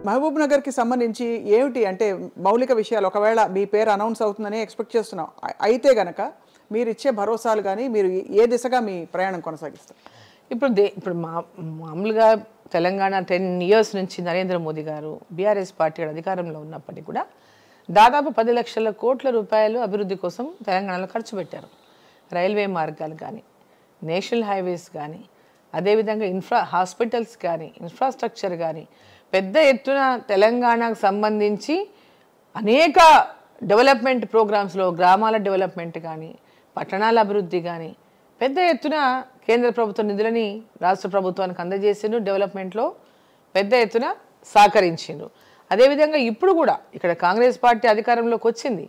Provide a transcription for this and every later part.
మహబూబ్ నగర్కి సంబంధించి ఏమిటి అంటే మౌలిక విషయాలు ఒకవేళ మీ పేరు అనౌన్స్ అవుతుందని ఎక్స్పెక్ట్ చేస్తున్నాం, అయితే గనక మీరు ఇచ్చే భరోసాలు కానీ మీరు ఏ దిశగా మీ ప్రయాణం కొనసాగిస్తారు? ఇప్పుడు మామూలుగా తెలంగాణ 10 years నుంచి నరేంద్ర మోదీ గారు బీఆర్ఎస్ పార్టీ అధికారంలో ఉన్నప్పటికీ కూడా దాదాపు 10 లక్షల కోట్ల రూపాయలు అభివృద్ధి కోసం తెలంగాణలో ఖర్చు పెట్టారు. రైల్వే మార్గాలు కానీ, నేషనల్ హైవేస్ కానీ, అదేవిధంగా హాస్పిటల్స్ కానీ, ఇన్ఫ్రాస్ట్రక్చర్ కానీ పెద్ద ఎత్తున తెలంగాణకు సంబంధించి అనేక డెవలప్మెంట్ ప్రోగ్రామ్స్లో గ్రామాల డెవలప్మెంట్ కానీ, పట్టణాల అభివృద్ధి కానీ పెద్ద ఎత్తున కేంద్ర ప్రభుత్వ నిధులని రాష్ట్ర ప్రభుత్వానికి అందజేసిండ్రు. డెవలప్మెంట్లో పెద్ద ఎత్తున సహకరించిండ్రు. అదేవిధంగా ఇప్పుడు కూడా ఇక్కడ కాంగ్రెస్ పార్టీ అధికారంలోకి వచ్చింది.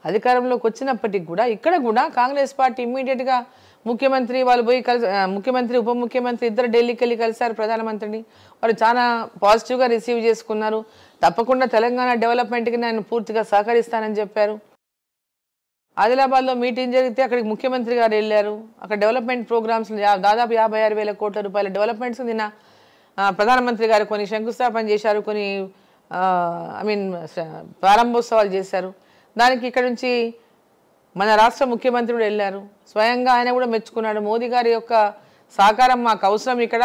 అధికారంలోకి వచ్చినప్పటికి కూడా ఇక్కడ కూడా కాంగ్రెస్ పార్టీ ఇమ్మీడియట్గా ముఖ్యమంత్రి వాళ్ళు పోయి ముఖ్యమంత్రి ఉప ముఖ్యమంత్రి ఇద్దరు ఢిల్లీకి వెళ్ళి కలిశారు ప్రధానమంత్రిని. వారు చాలా పాజిటివ్గా రిసీవ్ చేసుకున్నారు. తప్పకుండా తెలంగాణ డెవలప్మెంట్కి నేను పూర్తిగా సహకరిస్తానని చెప్పారు. ఆదిలాబాద్లో మీటింగ్ జరిగితే అక్కడికి ముఖ్యమంత్రి గారు వెళ్ళారు. అక్కడ డెవలప్మెంట్ ప్రోగ్రామ్స్ దాదాపు 56,000 కోట్ల రూపాయల డెవలప్మెంట్స్ నిన్న ప్రధానమంత్రి గారు కొన్ని శంకుస్థాపన చేశారు, కొన్ని ప్రారంభోత్సవాలు చేశారు. దానికి ఇక్కడ నుంచి మన రాష్ట్ర ముఖ్యమంత్రి కూడా వెళ్ళారు. స్వయంగా ఆయన కూడా మెచ్చుకున్నాడు. మోదీ గారి యొక్క సహకారం మాకు అవసరం, ఇక్కడ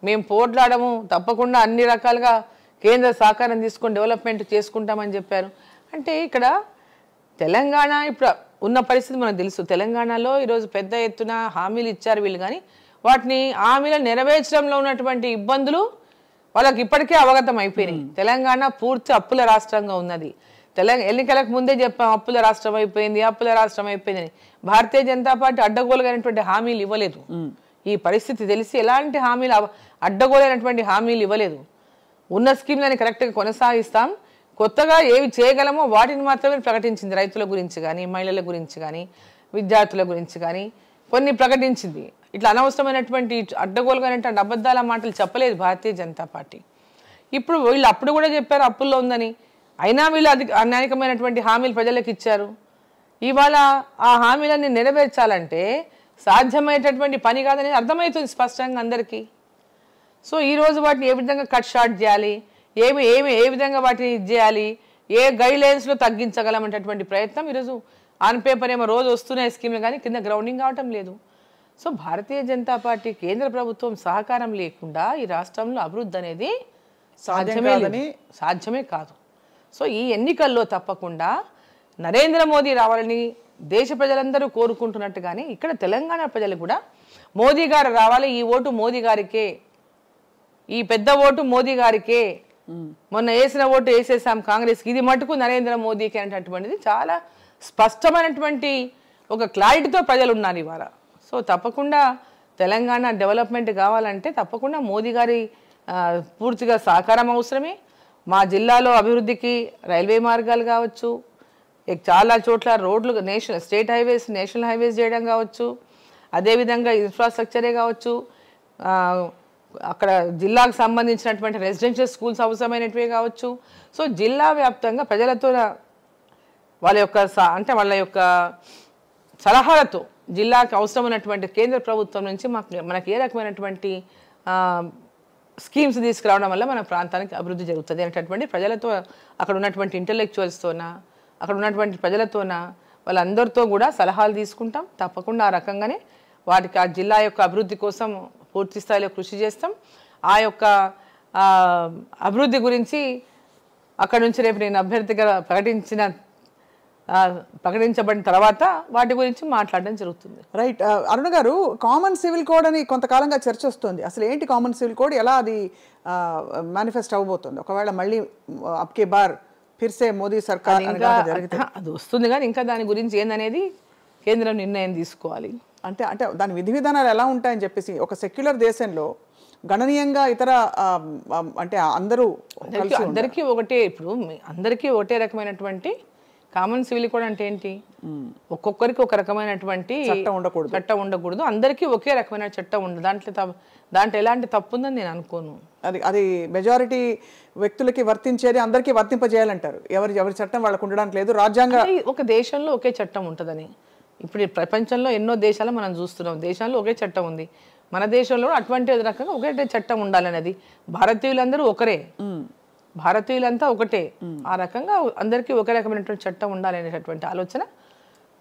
మేము పోట్లాడము, తప్పకుండా అన్ని రకాలుగా కేంద్ర సహకారం తీసుకొని డెవలప్మెంట్ చేసుకుంటామని చెప్పారు. అంటే ఇక్కడ తెలంగాణ ఇప్పుడు ఉన్న పరిస్థితి మనకు తెలుసు. తెలంగాణలో ఈరోజు పెద్ద ఎత్తున హామీలు ఇచ్చారు వీళ్ళు, కానీ వాటిని హామీలు నెరవేర్చడంలో ఉన్నటువంటి ఇబ్బందులు వాళ్ళకి ఇప్పటికే అవగతం అయిపోయినాయి. తెలంగాణ పూర్తి అప్పుల రాష్ట్రంగా ఉన్నది. ఎన్నికలకు ముందే చెప్పాం అప్పుల రాష్ట్రం అయిపోయింది, అప్పుల రాష్ట్రం అయిపోయిందని. భారతీయ జనతా పార్టీ అడ్డగోలుగైనటువంటి హామీలు ఇవ్వలేదు. ఈ పరిస్థితి తెలిసి ఎలాంటి హామీలు అడ్డగోలైనటువంటి హామీలు ఇవ్వలేదు. ఉన్న స్కీమ్లని కరెక్ట్గా కొనసాగిస్తాం, కొత్తగా ఏవి చేయగలమో వాటిని మాత్రమే ప్రకటించింది. రైతుల గురించి కానీ, మహిళల గురించి కానీ, విద్యార్థుల గురించి కానీ కొన్ని ప్రకటించింది. ఇట్లా అనవసరమైనటువంటి అడ్డగోలుగానటువంటి అబద్ధాల మాటలు చెప్పలేదు భారతీయ జనతా పార్టీ. ఇప్పుడు వీళ్ళు అప్పుడు కూడా చెప్పారు అప్పుల్లో ఉందని, అయినా వీళ్ళు అనేకమైనటువంటి హామీలు ప్రజలకు ఇచ్చారు. ఇవాళ ఆ హామీలన్నీ నెరవేర్చాలంటే సాధ్యమయ్యేటటువంటి పని కాదని అర్థమవుతుంది స్పష్టంగా అందరికీ. సో ఈరోజు వాటిని ఏ విధంగా కట్ షార్ట్ చేయాలి, ఏ విధంగా వాటిని చేయాలి, ఏ గైడ్లైన్స్లో తగ్గించగలమనేటటువంటి ప్రయత్నం ఈరోజు ఆన్ పేపర్ ఏమో రోజు వస్తున్నాయి స్కీమ్లు, కానీ కింద గ్రౌండింగ్ కావటం లేదు. సో భారతీయ జనతా పార్టీ కేంద్ర ప్రభుత్వం సహకారం లేకుండా ఈ రాష్ట్రంలో అభివృద్ధి అనేది సాధ్యమే కాదు. సో ఈ ఎన్నికల్లో తప్పకుండా నరేంద్ర మోదీ రావాలని దేశ ప్రజలందరూ కోరుకుంటున్నట్టుగానే ఇక్కడ తెలంగాణ ప్రజలు కూడా మోదీ గారు రావాలి, ఈ ఓటు మోదీ గారికే, ఈ పెద్ద ఓటు మోదీ గారికే, మొన్న వేసిన ఓటు వేసేసాం కాంగ్రెస్కి, ఇది మటుకు నరేంద్ర మోదీకి అనేటటువంటిది చాలా స్పష్టమైనటువంటి ఒక క్లారిటీతో ప్రజలు ఉన్నారు ఇవాళ. సో తప్పకుండా తెలంగాణ డెవలప్మెంట్ కావాలంటే తప్పకుండా మోదీ గారి పూర్తిగా సహకారం అవసరమే. మా జిల్లాలో అభివృద్ధికి రైల్వే మార్గాలు కావచ్చు, చాలా చోట్ల రోడ్లు స్టేట్ హైవేస్ నేషనల్ హైవేస్ చేయడం కావచ్చు, అదేవిధంగా ఇన్ఫ్రాస్ట్రక్చరే కావచ్చు, అక్కడ జిల్లాకు సంబంధించినటువంటి రెసిడెన్షియల్ స్కూల్స్ అవసరమైనటివే కావచ్చు. సో జిల్లా వ్యాప్తంగా ప్రజలతో వాళ్ళ యొక్క సలహాలతో జిల్లాకు అవసరమైనటువంటి కేంద్ర ప్రభుత్వం నుంచి మనకి ఏ రకమైనటువంటి స్కీమ్స్ తీసుకురావడం వల్ల మన ప్రాంతానికి అభివృద్ధి జరుగుతుంది అనేటటువంటి ప్రజలతో, అక్కడ ఉన్నటువంటి ఇంటలెక్చువల్స్తోన, అక్కడ ఉన్నటువంటి ప్రజలతోన, వాళ్ళందరితో కూడా సలహాలు తీసుకుంటాం. తప్పకుండా ఆ రకంగానే వాటికి ఆ జిల్లా యొక్క అభివృద్ధి కోసం పూర్తి స్థాయిలో కృషి చేస్తాం. ఆ యొక్క అభివృద్ధి గురించి అక్కడ నుంచి రేపు నేను అభ్యర్థిగా ప్రకటించబడిన తర్వాత వాటి గురించి మాట్లాడడం జరుగుతుంది. రైట్. అరుణ గారు, కామన్ సివిల్ కోడ్ అని కొంతకాలంగా చర్చ వస్తుంది. అసలు ఏంటి కామన్ సివిల్ కోడ్, ఎలా అది మేనిఫెస్ట్ అవ్వబోతుంది ఒకవేళ మళ్ళీ అబ్కే బార్ ఫిర్సే మోదీ సర్కార్ అది వస్తుంది, కానీ ఇంకా దాని గురించి ఏందనేది కేంద్రం నిర్ణయం తీసుకోవాలి. అంటే దాని విధి విధానాలు ఎలా ఉంటాయని చెప్పేసి, ఒక సెక్యులర్ దేశంలో గణనీయంగా ఇతర అంటే అందరికీ ఒకటే, ఇప్పుడు అందరికీ ఒకటే రకమైనటువంటి కామన్ సివిల్ కోడ్ అంటే ఏంటి, ఒక్కొక్కరికి ఒక రకమైనటువంటి చట్టం ఉండకూడదు, అందరికీ ఒకే రకమైన చట్టం ఉండదు. దాంట్లో ఎలాంటి తప్పు ఉందని నేను అనుకోను. అది మెజారిటీ వ్యక్తులకి వర్తించేది అందరికీ వర్తింపజేయాలంటారు. ఎవరి చట్టం వాళ్ళకు ఉండడానికి లేదు. రాజ్యాంగ ఒక దేశంలో ఒకే చట్టం ఉంటుందని ఇప్పుడు ప్రపంచంలో ఎన్నో దేశాలు మనం చూస్తున్నాం. దేశాల్లో ఒకే చట్టం ఉంది. మన దేశంలో అటువంటి రకంగా ఒకటే చట్టం ఉండాలనేది. భారతీయులందరూ ఒకరే, భారతీయులంతా ఒకటే, ఆ రకంగా అందరికీ ఒకే రకమైనటువంటి చట్టం ఉండాలనేటటువంటి ఆలోచన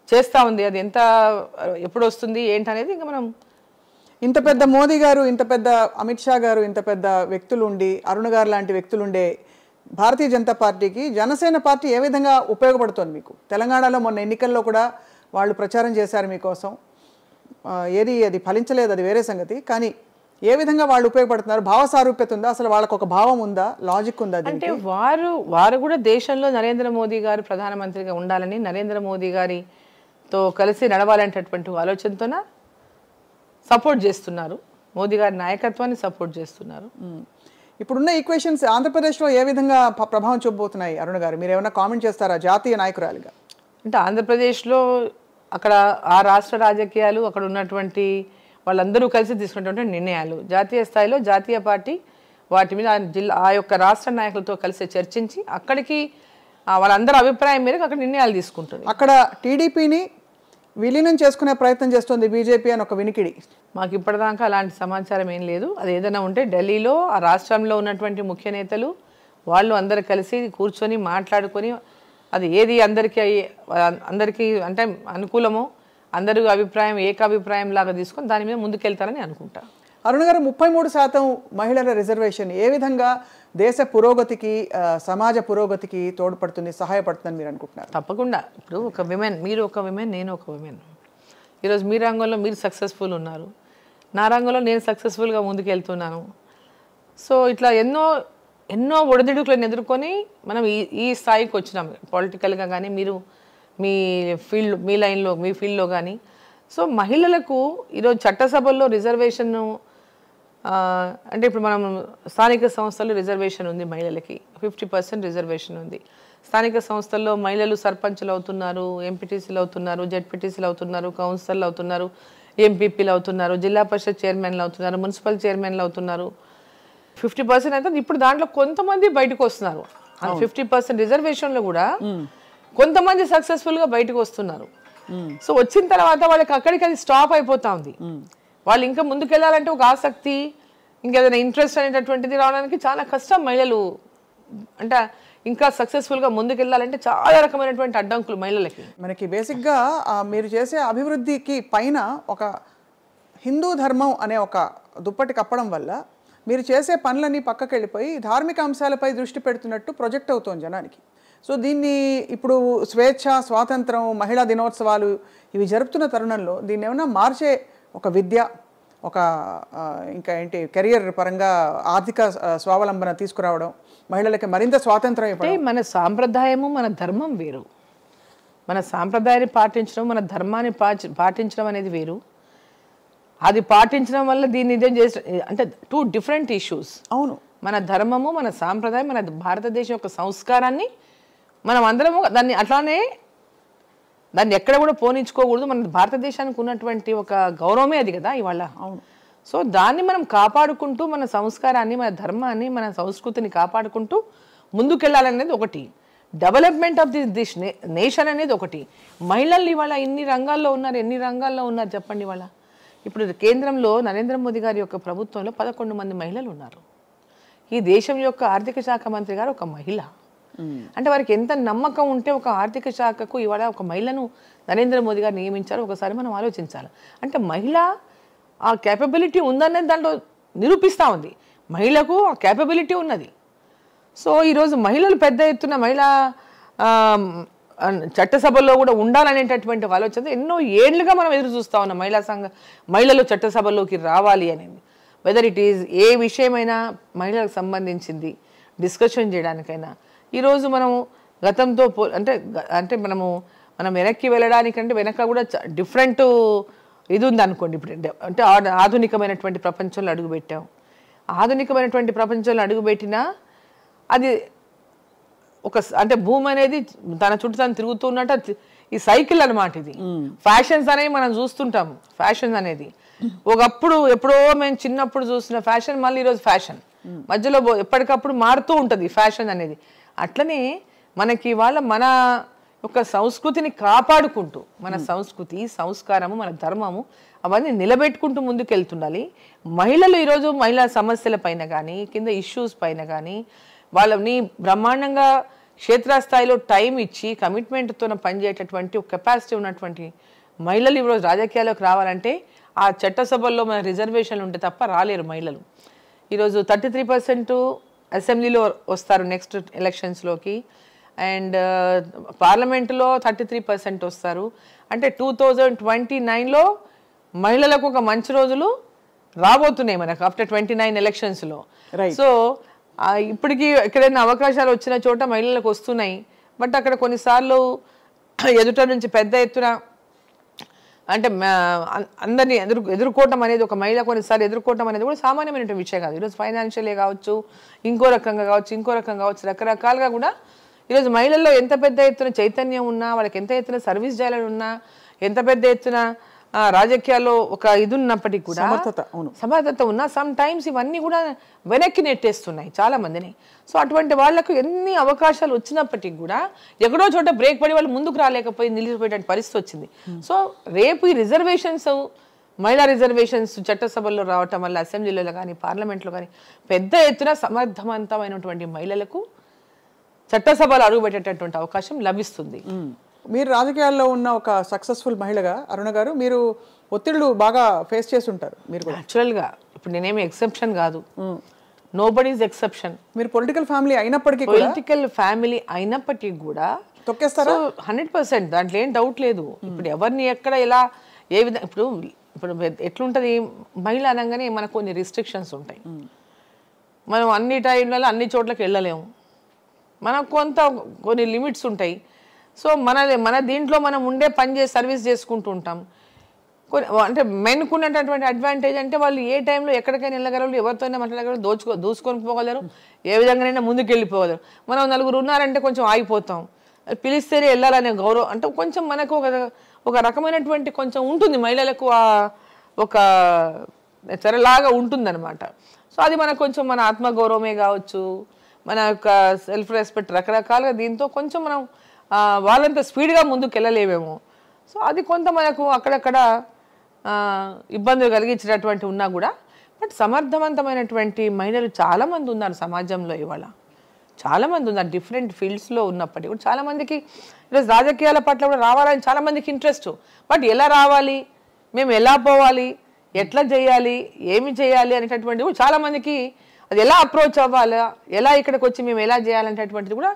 చేస్తూ ఉంది. అది ఎంత ఎప్పుడు వస్తుంది ఏంటనేది ఇంకా మనం ఇంత పెద్ద మోదీ గారు, ఇంత పెద్ద అమిత్ షా గారు, ఇంత పెద్ద వ్యక్తులు ఉండి, అరుణ్ గారు లాంటి వ్యక్తులు ఉండే భారతీయ జనతా పార్టీకి జనసేన పార్టీ ఏ విధంగా ఉపయోగపడుతుంది మీకు? తెలంగాణలో మొన్న ఎన్నికల్లో కూడా వాళ్ళు ప్రచారం చేశారు మీకోసం, అది ఫలించలేదు, అది వేరే సంగతి. కానీ ఏ విధంగా వాళ్ళు ఉపయోగపడుతున్నారు? భావ సారూప్యత ఉందా? అసలు వాళ్ళకు ఒక భావం ఉందా? లాజిక్ ఉందా? అంటే వారు కూడా దేశంలో నరేంద్ర మోదీ గారు ప్రధానమంత్రిగా ఉండాలని, నరేంద్ర మోదీ గారితో కలిసి నడవాలనేటటువంటి ఆలోచనతోన సపోర్ట్ చేస్తున్నారు, మోదీ గారి నాయకత్వాన్ని సపోర్ట్ చేస్తున్నారు. ఇప్పుడున్న ఈక్వేషన్స్ ఆంధ్రప్రదేశ్లో ఏ విధంగా ప్రభావం చూపబోతున్నాయి అరుణ్ గారు? మీరు ఏమైనా కామెంట్ చేస్తారా జాతీయ నాయకురాలిగా? అంటే ఆంధ్రప్రదేశ్లో అక్కడ ఆ రాష్ట్ర రాజకీయాలు, అక్కడ ఉన్నటువంటి వాళ్ళందరూ కలిసి తీసుకున్నటువంటి నిర్ణయాలు, జాతీయ స్థాయిలో జాతీయ పార్టీ వాటి మీద ఆ యొక్క రాష్ట్ర నాయకులతో కలిసి చర్చించి అక్కడికి వాళ్ళందరి అభిప్రాయం మేరకు అక్కడ నిర్ణయాలు తీసుకుంటుంది. అక్కడ టీడీపీని విలీనం చేసుకునే ప్రయత్నం చేస్తుంది బీజేపీ అని ఒక వినికిడి. మాకు ఇప్పటిదాకా అలాంటి సమాచారం ఏం లేదు. అది ఏదైనా ఉంటే ఢిల్లీలో ఆ రాష్ట్రంలో ఉన్నటువంటి ముఖ్య నేతలు వాళ్ళు అందరు కలిసి కూర్చొని మాట్లాడుకొని అది ఏది అందరికీ అంటే అనుకూలమో, అందరూ అభిప్రాయం ఏకాభిప్రాయం లాగా తీసుకొని దాని మీద ముందుకెళ్తారని అనుకుంటా. అరుణ్ గారు, 33% మహిళల రిజర్వేషన్ ఏ విధంగా దేశ పురోగతికి, సమాజ పురోగతికి తోడ్పడుతుంది, సహాయపడుతుందని మీరు అనుకుంటున్నారు? తప్పకుండా. ఇప్పుడు ఒక విమెన్, మీరు ఒక విమెన్, నేను ఒక విమెన్. ఈరోజు మీ రంగంలో మీరు సక్సెస్ఫుల్ ఉన్నారు, నా రంగంలో నేను సక్సెస్ఫుల్గా ముందుకెళ్తున్నాను. సో ఇట్లా ఎన్నో ఒడిదుడుకులను ఎదుర్కొని మనం ఈ స్థాయికి వచ్చినాం పొలిటికల్గా కానీ, మీరు మీ లైన్లో మీ ఫీల్డ్లో కానీ. సో మహిళలకు ఈరోజు చట్టసభల్లో రిజర్వేషన్ అంటే ఇప్పుడు మనం స్థానిక సంస్థల్లో రిజర్వేషన్ ఉంది, మహిళలకి 50% రిజర్వేషన్ ఉంది. స్థానిక సంస్థల్లో మహిళలు సర్పంచ్లు అవుతున్నారు, ఎంపీటీసీలు అవుతున్నారు, జెడ్పీటీసీలు అవుతున్నారు, కౌన్సిలర్లు అవుతున్నారు, ఎంపీపీలు అవుతున్నారు, జిల్లా పరిషత్ చైర్మన్లు అవుతున్నారు, మున్సిపల్ చైర్మన్లు అవుతున్నారు. 50% అయితే ఇప్పుడు దాంట్లో కొంతమంది బయటకు వస్తున్నారు. 50% రిజర్వేషన్లో కూడా కొంతమంది సక్సెస్ఫుల్గా బయటకు వస్తున్నారు. సో వచ్చిన తర్వాత వాళ్ళకి అక్కడికి అది స్టాప్ అయిపోతా ఉంది. వాళ్ళు ఇంకా ముందుకెళ్ళాలంటే ఒక ఆసక్తి, ఇంకేదైనా ఇంట్రెస్ట్ అనేటటువంటిది రావడానికి చాలా కష్టం. మహిళలు అంటే ఇంకా సక్సెస్ఫుల్గా ముందుకెళ్ళాలంటే చాలా రకమైనటువంటి అడ్డంకులు మహిళలకి. మనకి బేసిక్గా మీరు చేసే అభివృద్ధికి పైన ఒక హిందూ ధర్మం అనే ఒక దుప్పటి కప్పడం వల్ల మీరు చేసే పనులన్నీ పక్కకి వెళ్ళిపోయి ధార్మిక అంశాలపై దృష్టి పెడుతున్నట్టు ప్రొజెక్ట్ అవుతోంది జనానికి. సో దీన్ని ఇప్పుడు స్వేచ్ఛ, స్వాతంత్రం, మహిళా దినోత్సవాలు ఇవి జరుపుతున్న తరుణంలో దీన్ని ఏమైనా మార్చే ఒక విద్య, ఒక ఇంకా కెరియర్ పరంగా ఆర్థిక స్వావలంబన తీసుకురావడం, మహిళలకి మరింత స్వాతంత్రం ఇవ్వడం. మన సాంప్రదాయము, మన ధర్మం వేరు. మన సాంప్రదాయాన్ని పాటించడం, మన ధర్మాన్ని పాటించడం అనేది వేరు. అది పాటించడం వల్ల దీన్ని ఇదేం చేసి అంటే 2 డిఫరెంట్ ఇష్యూస్. అవును, మన ధర్మము, మన సాంప్రదాయం, మన భారతదేశం యొక్క సంస్కారాన్ని మనం అందరము దాన్ని ఎక్కడ కూడా పోనించుకోకూడదు. మన భారతదేశానికి ఉన్నటువంటి ఒక గౌరవమే అది కదా ఇవాళ. అవును. సో దాన్ని మనం కాపాడుకుంటూ, మన సంస్కారాన్ని, మన ధర్మాన్ని, మన సంస్కృతిని కాపాడుకుంటూ ముందుకెళ్ళాలనేది ఒకటి. డెవలప్మెంట్ ఆఫ్ దిస్ నేషన్ అనేది ఒకటి. మహిళలు ఇవాళ ఎన్ని రంగాల్లో ఉన్నారు చెప్పండి. ఇవాళ ఇప్పుడు కేంద్రంలో నరేంద్ర మోదీ గారి యొక్క ప్రభుత్వంలో 11 మంది మహిళలు ఉన్నారు. ఈ దేశం యొక్క ఆర్థిక శాఖ మంత్రి గారు ఒక మహిళ. అంటే వారికి ఎంత నమ్మకం ఉంటే ఒక ఆర్థిక శాఖకు ఇవాళ ఒక మహిళను నరేంద్ర మోదీ గారు నియమించారు ఒకసారి మనం ఆలోచించాలి. అంటే మహిళ ఆ కేపబిలిటీ ఉందనేది దాంట్లో నిరూపిస్తూ ఉంది. మహిళకు ఆ కేపబిలిటీ ఉన్నది. సో ఈరోజు మహిళలు పెద్ద ఎత్తున చట్టసభల్లో కూడా ఉండాలనేటటువంటి ఆలోచన ఎన్నో ఏళ్లుగా మనం ఎదురు చూస్తూ ఉన్నాం. మహిళలు చట్టసభల్లోకి రావాలి అనేది. వెదర్ ఇట్ ఈజ్ ఏ విషయమైనా మహిళలకు సంబంధించింది డిస్కషన్ చేయడానికైనా ఈరోజు మనము గతంతో అంటే మనం వెనక్కి వెళ్ళడానికంటే వెనక కూడా డిఫరెంట్ ఇది ఉంది అనుకోండి. ఇప్పుడు అంటే ఆధునికమైనటువంటి ప్రపంచంలో అడుగుపెట్టాం. ఆధునికమైనటువంటి ప్రపంచంలో అడుగుపెట్టినా అది అంటే భూమి అనేది తన చుట్టూ తను తిరుగుతూ ఉన్నట్టు ఈ సైకిల్ అనమాట. ఇది ఫ్యాషన్స్ అనేవి మనం చూస్తుంటాము. ఫ్యాషన్ అనేది ఒకప్పుడు ఎప్పుడో మేము చిన్నప్పుడు చూసిన ఫ్యాషన్ మళ్ళీ ఈరోజు ఫ్యాషన్ మధ్యలో ఎప్పటికప్పుడు మారుతూ ఉంటుంది ఫ్యాషన్ అనేది. అట్లనే మనకి ఇవాళ మన యొక్క సంస్కృతిని కాపాడుకుంటూ, మన సంస్కృతి, సంస్కారము, మన ధర్మము అవన్నీ నిలబెట్టుకుంటూ ముందుకెళ్తుండాలి. మహిళలు ఈరోజు మహిళా సమస్యల పైన కానీ కింద ఇష్యూస్ పైన కానీ వాళ్ళని బ్రహ్మాండంగా క్షేత్రస్థాయిలో టైం ఇచ్చి కమిట్మెంట్తో పనిచేసేటటువంటి ఒక కెపాసిటీ ఉన్నటువంటి మహిళలు ఈరోజు రాజకీయాల్లోకి రావాలంటే ఆ చట్టసభల్లో మన రిజర్వేషన్లు ఉంటే తప్ప రాలేరు మహిళలు. ఈరోజు 33% అసెంబ్లీలో వస్తారు నెక్స్ట్ ఎలక్షన్స్లోకి, అండ్ పార్లమెంటులో 33% వస్తారు. అంటే 2029లో మహిళలకు ఒక మంచి రోజులు రాబోతున్నాయి మనకు ఆఫ్టర్ 29 ఎలక్షన్స్లో. సో ఇప్పటికీ ఎక్కడైనా అవకాశాలు వచ్చిన చోట మహిళలకు వస్తున్నాయి. బట్ అక్కడ కొన్నిసార్లు ఎదుట నుంచి పెద్ద ఎత్తున అంటే అందరినీ ఎదుర్కోవటం అనేది ఒక మహిళ కొన్నిసార్లు ఎదుర్కోవటం అనేది కూడా సామాన్యమైన విషయం కాదు. ఈరోజు ఫైనాన్షియలే కావచ్చు, ఇంకో రకంగా కావచ్చు, రకరకాలుగా కూడా ఈరోజు మహిళల్లో ఎంత పెద్ద ఎత్తున చైతన్యం ఉన్నా, వాళ్ళకి ఎంత ఎత్తున సర్వీస్ చేయాలని ఉన్నా, ఎంత పెద్ద ఎత్తున రాజకీయాల్లో ఒక ఇది ఉన్నప్పటికీ కూడా సమర్థత ఉన్నా సమ్ టైమ్స్ ఇవన్నీ కూడా వెనక్కి నెట్టేస్తున్నాయి చాలా మందిని. సో అటువంటి వాళ్లకు ఎన్ని అవకాశాలు వచ్చినప్పటికీ కూడా ఎక్కడో చోట బ్రేక్ పడి వాళ్ళు ముందుకు రాలేకపోయి నిలిచిపోయేటువంటి పరిస్థితి వచ్చింది. సో రేపు ఈ రిజర్వేషన్స్, మహిళా రిజర్వేషన్స్ చట్టసభల్లో రావటం వల్ల అసెంబ్లీలో కానీ పార్లమెంట్లో కానీ పెద్ద ఎత్తున సమర్థవంతమైనటువంటి మహిళలకు చట్టసభలు అడుగుపెట్టేటటువంటి అవకాశం లభిస్తుంది. మీరు రాజకీయాల్లో ఉన్న ఒక సక్సెస్ఫుల్ మహిళగా అరుణ గారు, మీరు ఒత్తిళ్లు బాగా ఫేస్ చేసి ఉంటారు. మీరు యాక్చువల్గా ఇప్పుడు నేనేమి ఎక్సెప్షన్ కాదు, నోబడీ ఈజ్ ఎక్సెప్షన్. మీరు పొలిటికల్ ఫ్యామిలీ అయినప్పటికీ కూడా తొక్కేస్తారా? 100%, దాంట్లో ఏం డౌట్ లేదు. ఇప్పుడు ఎవరిని ఎక్కడ ఎలా ఏ విధంగా ఇప్పుడు ఎట్లుంటది, మహిళ అనగానే మనకు కొన్ని రిస్ట్రిక్షన్స్ ఉంటాయి. మనం అన్ని టైంలలో అన్ని చోట్లకి వెళ్ళలేము, మనకు కొన్ని లిమిట్స్ ఉంటాయి. సో మన దీంట్లో మనం ఉండే పని చేసి సర్వీస్ చేసుకుంటూ ఉంటాం. అంటే మెన్కు ఉన్నటువంటి అడ్వాంటేజ్ అంటే వాళ్ళు ఏ టైంలో ఎక్కడికైనా వెళ్ళగలరు, ఎవరితోనే మాట్లాడగలరు, దూసుకొని పోగలరు, ఏ విధంగానైనా ముందుకు వెళ్ళిపోగలరు. మనం నలుగురు ఉన్నారంటే కొంచెం ఆగిపోతాం, పిలిస్తేనే వెళ్ళాలనే గౌరవం అంటే కొంచెం మనకు ఒక రకమైనటువంటి కొంచెం ఉంటుంది, మహిళలకు ఒక తెరలాగా ఉంటుందన్నమాట. సో అది మనకు కొంచెం మన ఆత్మగౌరవమే కావచ్చు, మన యొక్క సెల్ఫ్ రెస్పెక్ట్, రకరకాలుగా దీంతో కొంచెం మనం వాళ్ళంత స్పీడ్గా ముందుకు వెళ్ళలేమేమో. సో అది కొంత మనకు అక్కడక్కడ ఇబ్బందులు కలిగించినటువంటి ఉన్నా కూడా, బట్ సమర్థవంతమైనటువంటి మహిళలు చాలామంది ఉన్నారు సమాజంలో. ఇవాళ చాలామంది ఉన్నారు డిఫరెంట్ ఫీల్డ్స్లో ఉన్నప్పటికీ కూడా. చాలామందికి ఈరోజు రాజకీయాల పట్ల కూడా రావాలని చాలామందికి ఇంట్రెస్ట్. బట్ ఎలా రావాలి, మేము ఎలా పోవాలి, ఎట్లా చేయాలి, ఏమి చేయాలి అనేటటువంటిది కూడా చాలామందికి, అది ఎలా అప్రోచ్ అవ్వాలా, ఎలా ఇక్కడికి వచ్చి మేము ఎలా చేయాలనేటటువంటిది కూడా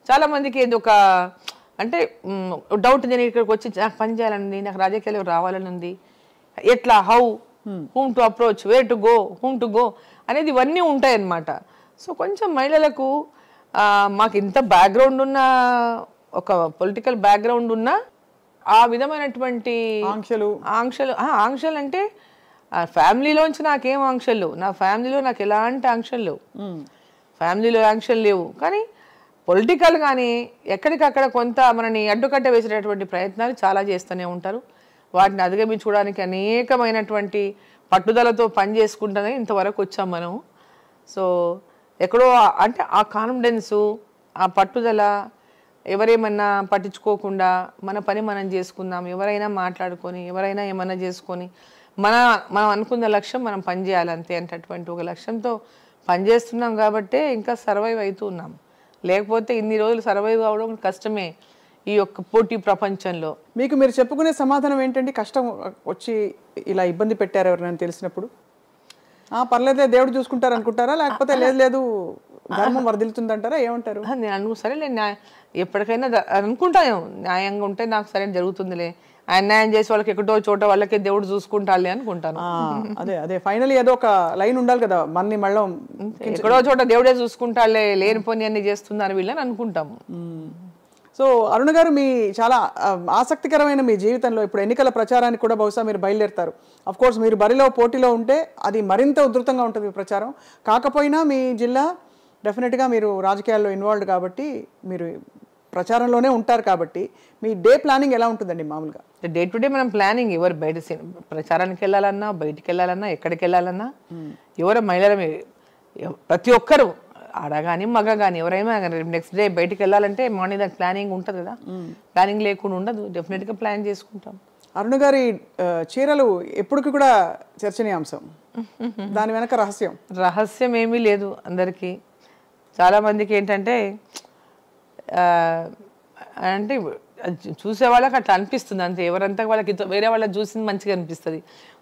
చాలామందికి ఏదో ఒక అంటే డౌట్. నేను ఇక్కడికి వచ్చి నాకు పని చేయాలని, నాకు రాజకీయాలకు రావాలని ఉంది, ఎట్లా, how, whom to approach, where to go, whom to go అనేది ఇవన్నీ ఉంటాయి అన్నమాట. సో కొంచెం మహిళలకు మాకు ఇంత బ్యాక్గ్రౌండ్ ఉన్న, ఒక పొలిటికల్ బ్యాక్గ్రౌండ్ ఉన్న ఆ విధమైనటువంటి ఆంక్షలు అంటే ఫ్యామిలీలోంచి నాకేం ఆంక్షలు, నా ఫ్యామిలీలో నాకు ఎలాంటి ఆంక్షలు లేవు, ఫ్యామిలీలో ఆంక్షలు లేవు. కానీ పొలిటికల్ కానీ ఎక్కడికక్కడ కొంత మనని అడ్డుకట్ట వేసేటటువంటి ప్రయత్నాలు చాలా చేస్తూనే ఉంటారు. వాటిని అధిగమించుకోవడానికి అనేకమైనటువంటి పట్టుదలతో పనిచేసుకుంటూనే ఇంతవరకు వచ్చాం మనం. సో ఎక్కడో అంటే ఆ కాన్ఫిడెన్సు, ఆ పట్టుదల, ఎవరేమన్నా పట్టించుకోకుండా మన పని మనం చేసుకుందాం, ఎవరైనా మాట్లాడుకొని, ఎవరైనా ఏమన్నా చేసుకొని మనం అనుకున్న లక్ష్యం మనం పనిచేయాలంతే అనేటటువంటి ఒక లక్ష్యంతో పనిచేస్తున్నాం కాబట్టే ఇంకా సర్వైవ్ అవుతూ ఉన్నాం. లేకపోతే ఇన్ని రోజులు సర్వైవ్ అవ్వడం కష్టమే ఈ యొక్క పోటీ ప్రపంచంలో. మీరు చెప్పుకునే సమాధానం ఏంటంటే, కష్టం వచ్చి ఇలా ఇబ్బంది పెట్టారు ఎవరైనా తెలిసినప్పుడు పర్లేదే దేవుడు చూసుకుంటారు అనుకుంటారా, లేకపోతే లేదు ధర్మం వర్ధిల్లుతుందంటారా, ఏమంటారు? నేను సరేలే, ఎప్పటికైనా అనుకుంటాను న్యాయంగా ఉంటే నాకు సరైన జరుగుతుందిలే, అన్యాయం చేసి వాళ్ళకి ఎక్కడో చోట వాళ్ళకే దేవుడు చూసుకుంటాలే అనుకుంటాను. అదే ఫైనల్లీ ఏదో ఒక లైన్ ఉండాలి కదా, మన్ని మళ్ళీ ఎక్కడో చోట దేవుడే చూసుకుంటాలే, లేనిపోని అన్ని చేస్తుందని వీళ్ళని అనుకుంటాము. సో అరుణ గారు, మీ చాలా ఆసక్తికరమైన మీ జీవితంలో ఇప్పుడు ఎన్నికల ప్రచారానికి కూడా బహుశా మీరు బయలుదేరుతారు. అఫ్ కోర్స్ మీరు బరిలో పోటీలో ఉంటే అది మరింత ఉధృతంగా ఉంటుంది మీ ప్రచారం. కాకపోయినా మీ జిల్లా డెఫినెట్గా మీరు రాజకీయాల్లో ఇన్వాల్వ్డ్ కాబట్టి, మీరు ప్రచారంలోనే ఉంటారు కాబట్టి, మీ డే ప్లానింగ్ ఎలా ఉంటుందండి మామూలుగా? డే టు డే మనం ప్లానింగ్, ఎవరు బయట ప్రచారానికి వెళ్ళాలన్నా, బయటికి వెళ్ళాలన్నా, ఎక్కడికి వెళ్ళాలన్నా, ఎవరు మహిళల ప్రతి ఒక్కరు, ఆడ కానీ మగ కానీ ఎవరైనా నెక్స్ట్ డే బయటికి వెళ్ళాలంటే మార్నింగ్ దానికి ప్లానింగ్ ఉంటుంది కదా. ప్లానింగ్ లేకుండా ఉండదు, డెఫినెట్గా ప్లాన్ చేసుకుంటాం. అరుణ గారి చీరలు ఎప్పటికి కూడా చర్చనీయాంశం. దాని వెనక రహస్యం ఏమీ లేదు. అందరికీ చాలామందికి ఏంటంటే అంటే చూసే వాళ్ళకి అట్లా అనిపిస్తుంది అంతే. ఎవరంతా వాళ్ళకి వేరే వాళ్ళకి చూసింది మంచిగా అనిపిస్తుంది,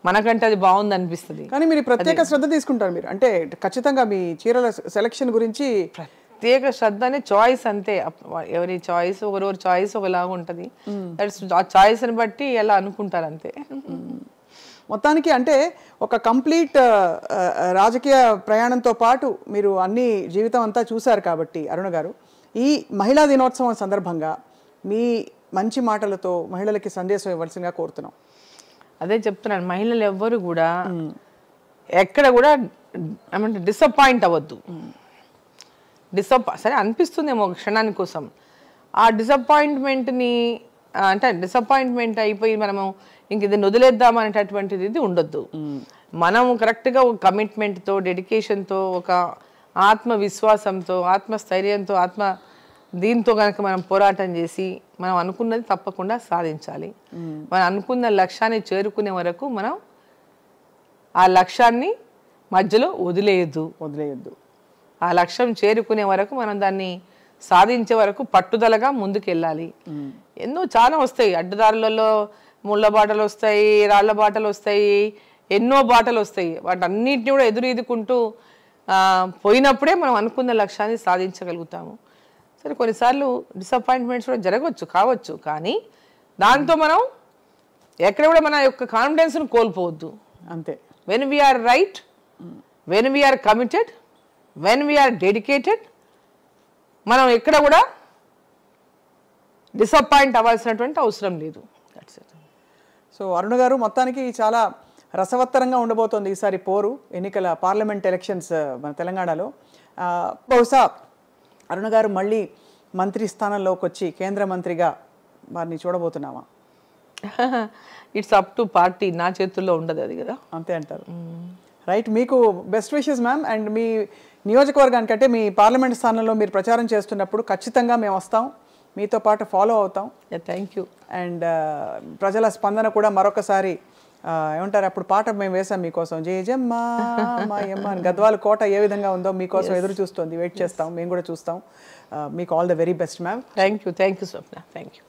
మనకంటే అది బాగుంది అనిపిస్తుంది. కానీ మీరు ప్రత్యేక శ్రద్ధ తీసుకుంటారు. మీరు అంటే ఖచ్చితంగా మీ చీరల సెలెక్షన్ గురించి ప్రత్యేక శ్రద్ధ అనే చాయిస్ అంతే. ఎవరి చాయిస్ ఒకరొకరి చాయిస్ ఒకలాగా ఉంటుంది. ఆ చాయిస్ని బట్టి ఎలా అనుకుంటారు అంతే. మొత్తానికి అంటే ఒక కంప్లీట్ రాజకీయ ప్రయాణంతో పాటు మీరు అన్ని జీవితం అంతా చూశారు కాబట్టి అరుణ గారు, ఈ మహిళా దినోత్సవం సందర్భంగా మీ మంచి మాటలతో మహిళలకి సందేశం ఇవ్వాల్సిందిగా కోరుతున్నాం. అదే చెప్తున్నాను, మహిళలు ఎవ్వరు కూడా ఎక్కడ కూడా ఏమంటే డిసప్పాయింట్ అవ్వద్దు. సరే అనిపిస్తుందేమో ఒక క్షణాని కోసం, ఆ డిసప్పాయింట్మెంట్ని అంటే డిసప్పాయింట్మెంట్ అయిపోయి మనము ఇంక ఇది వదిలేద్దాం అనేటటువంటిది ఇది ఉండొద్దు. మనం కరెక్ట్గా ఒక కమిట్మెంట్తో, డెడికేషన్తో, ఒక ఆత్మవిశ్వాసంతో, ఆత్మస్థైర్యంతో, దీంతో కనుక మనం పోరాటం చేసి మనం అనుకున్నది తప్పకుండా సాధించాలి. మనం అనుకున్న లక్ష్యాన్ని చేరుకునే వరకు మనం ఆ లక్ష్యాన్ని మధ్యలో వదిలేయద్దు. ఆ లక్ష్యం చేరుకునే వరకు మనం దాన్ని సాధించే వరకు పట్టుదలగా ముందుకు వెళ్ళాలి. ఎన్నో చాలా వస్తాయి అడ్డదారులలో, ముళ్ళ బాటలు వస్తాయి, రాళ్ల బాటలు వస్తాయి, ఎన్నో బాటలు వస్తాయి. వాటన్నిటిని కూడా ఎదురుకుంటూ పోయినప్పుడే మనం అనుకున్న లక్ష్యాన్ని సాధించగలుగుతాము. సరే కొన్నిసార్లు డిసప్పాయింట్మెంట్స్ కూడా కావచ్చు, కానీ దాంతో మనం ఎక్కడ కూడా మన యొక్క కాన్ఫిడెన్స్ను కోల్పోవద్దు. అంతే. When we are right, when we are committed, when we are dedicated, మనం ఎక్కడ కూడా డిసప్పాయింట్ అవ్వాల్సినటువంటి అవసరం లేదు. సో అరుణ గారు, మొత్తానికి చాలా రసవత్తరంగా ఉండబోతోంది ఈసారి పోరు, ఎన్నికల పార్లమెంట్ ఎలక్షన్స్ మన తెలంగాణలో. బహుశా అరుణ గారు మళ్ళీ మంత్రి స్థానంలోకి వచ్చి కేంద్ర మంత్రిగా వారిని చూడబోతున్నామా? ఇట్స్ అప్ టు పార్టీ, నా చేతుల్లో ఉండదు అది కదా. అంతే అంటారు. రైట్, మీకు బెస్ట్ విషెస్ మ్యామ్. అండ్ మీ నియోజకవర్గానికి అంటే మీ పార్లమెంట్ స్థానంలో మీరు ప్రచారం చేస్తున్నప్పుడు ఖచ్చితంగా మేము వస్తాం, మీతో పాటు ఫాలో అవుతాం. Thank you. అండ్ ప్రజల స్పందన కూడా మరొకసారి ఏమంటారు, అప్పుడు పాట మేము వేసాం మీకోసం, జయజమ్మ మాయమ్మ అని. గద్వాల కోట ఏ విధంగా ఉందో మీకోసం ఎదురు చూస్తుంది, వెయిట్ చేస్తాం, మేము కూడా చూస్తాం. మీకు all the very best ma'am. Thank you Swapna. Thank you.